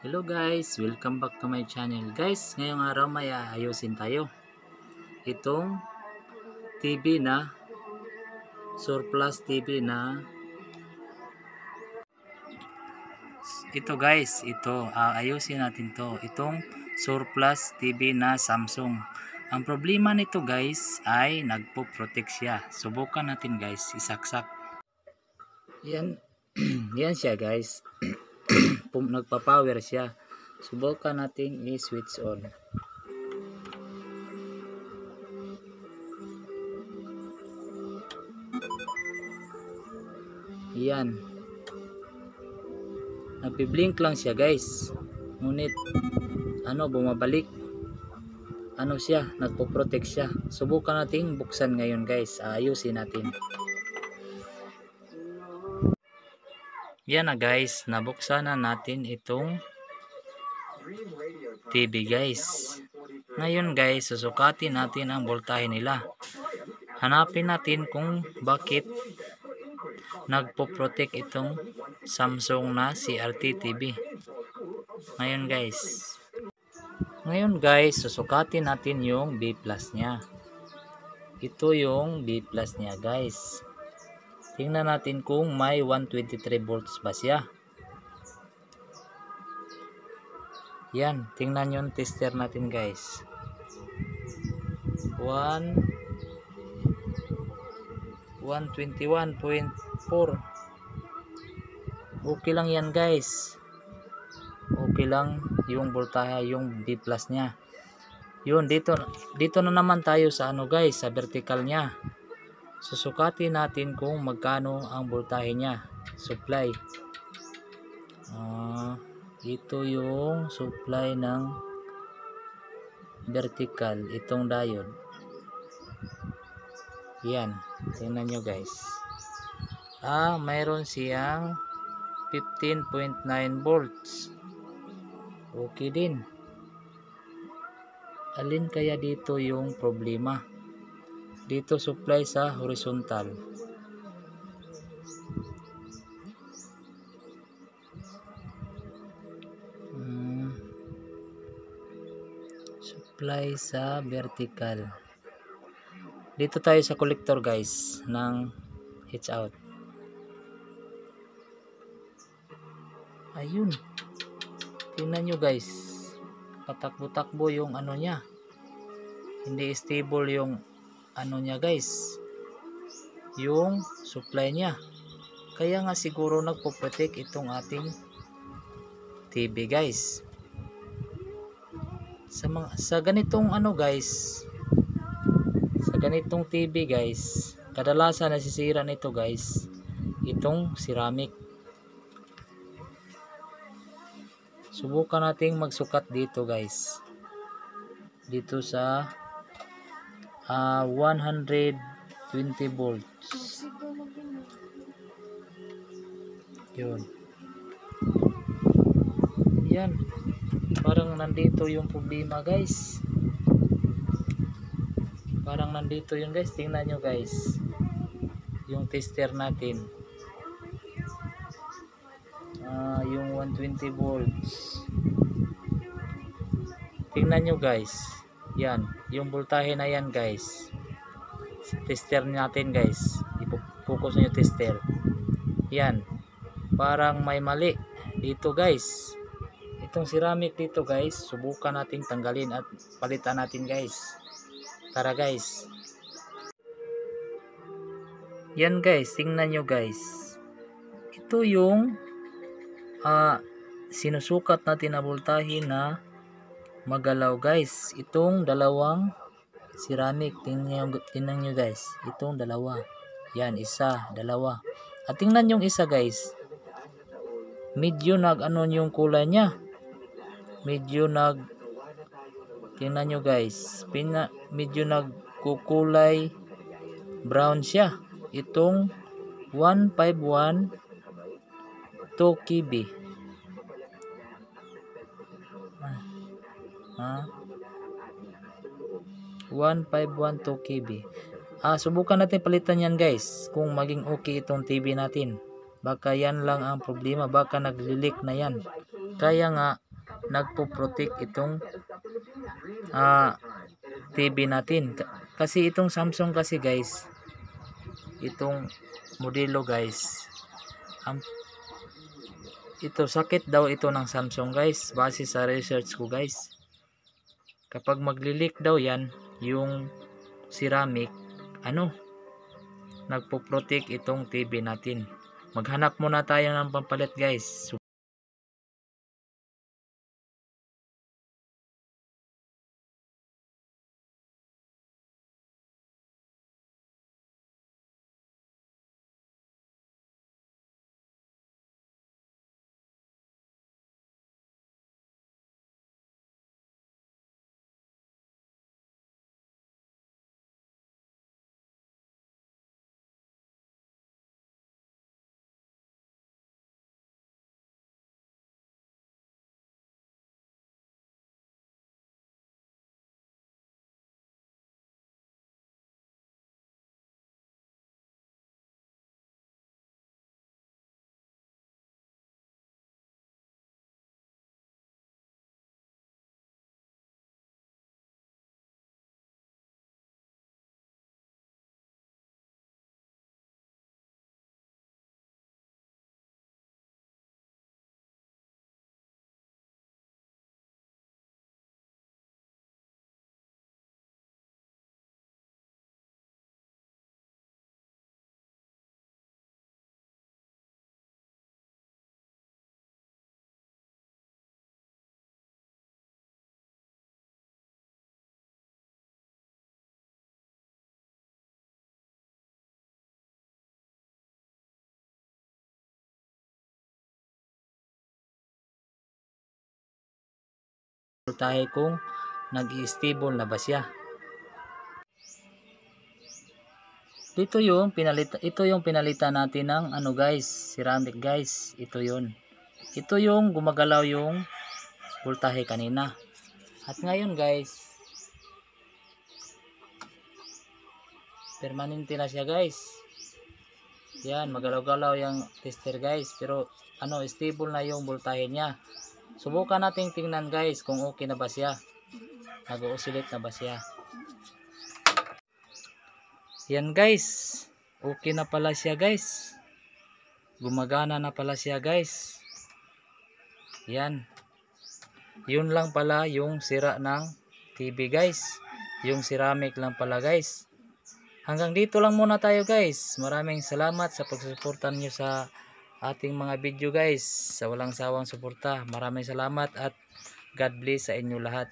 Hello guys, welcome back to my channel. Guys, ngayong araw may aayusin tayo. Itong TV na surplus TV na ito guys, ito ayusin natin to. Itong surplus TV na Samsung. Ang problema nito guys ay nagpo-protect siya. Subukan natin guys, isaksak. Yan. Yan siya guys. Nagpa-power siya. Subukan natin i-switch on. Yan. Nagpi-blink lang siya guys. Ngunit bumabalik. Siya, nagpo-protect siya. Subukan natin buksan ngayon guys. Ayusin natin. Yan na guys, nabuksan na natin itong TV guys. Ngayon guys, susukatin natin ang voltahe nila. Hanapin natin kung bakit nagpo-protect itong Samsung na CRT TV. Ngayon guys, susukatin natin yung B+ niya. Ito yung B+ niya guys. Tingnan natin kung may 123 volts ba siya. Yan, tingnan yung tester natin guys. 121.4. Okay lang yan guys. Okay lang yung voltahe, yung B+ niya. Yun, dito na naman tayo sa guys, sa vertical niya. Susukatin natin kung magkano ang voltahe niya, supply. Ito yung supply ng vertical, itong diode. Yan, tingnan nyo guys. Mayroon siyang 15.9 volts. Okay din. Alin kaya dito yung problema? Dito supply sa horizontal. Supply sa vertical. Dito tayo sa collector guys ng hitch out. Ayun. Tingnan nyo guys. Patakbo-takbo yung niya. Hindi stable yung niya guys, yung supply niya. Kaya nga siguro nagpo-protect itong ating TV guys. Sa ganitong guys, sa ganitong TV guys, kadalasan nasisira nito guys, itong ceramic. Subukan nating magsukat dito guys, dito sa 120 volts. Yun. Yan. Parang nandito yung problema guys. Parang nandito yun guys. Tingnan nyo guys. Yung tester natin. Yung 120 volts. Tingnan nyo guys. Yan, yung voltahe na yan guys. Tester natin guys. Ipo-focus nyo yung tester. Yan. Parang may mali dito guys. Itong ceramic dito guys, subukan natin tanggalin at palitan natin guys. Tara guys. Yan guys, tingnan nyo guys. Ito yung sinusukat natin na voltahe na magalaw guys. Itong dalawang ceramic, tingnan nyo guys, itong dalawa. Yan, isa, dalawa. At tingnan yung isa guys, medyo yung kulay niya, medyo tingnan nyo guys, medyo nagkukulay brown siya. Itong 151 2kb. 151 2kb. Subukan natin palitan yan guys, kung maging okay itong TV natin. Baka yan lang ang problema, baka nagli-leak na yan. Kaya nga nagpo-protect itong TV natin. Kasi itong Samsung kasi guys, itong modelo guys, ito sakit daw ito ng Samsung guys, base sa research ko guys. Kapag magli-leak daw yan, yung ceramic, nagpo-protect itong TV natin. Maghanap muna tayo ng pampalit guys. Voltahe kung nag-i-stable na ba siya. Ito yung pinalitan natin ng guys, ceramic guys. Ito yung gumagalaw yung voltahe kanina. At ngayon guys, permanente na siya guys. Yan, magalaw-galaw yung tester guys, pero stable na yung voltahe niya. Subukan nating tingnan guys kung okay na ba siya, nag-oscillate na ba siya. Yan guys, okay na pala siya guys, gumagana na pala siya guys. Yan, yun lang pala yung sira ng TV guys, yung ceramic lang pala guys. Hanggang dito lang muna tayo guys. Maraming salamat sa pagsuporta niyo sa ating mga video guys, sa walang sawang suporta. Maraming salamat at God bless sa inyo lahat.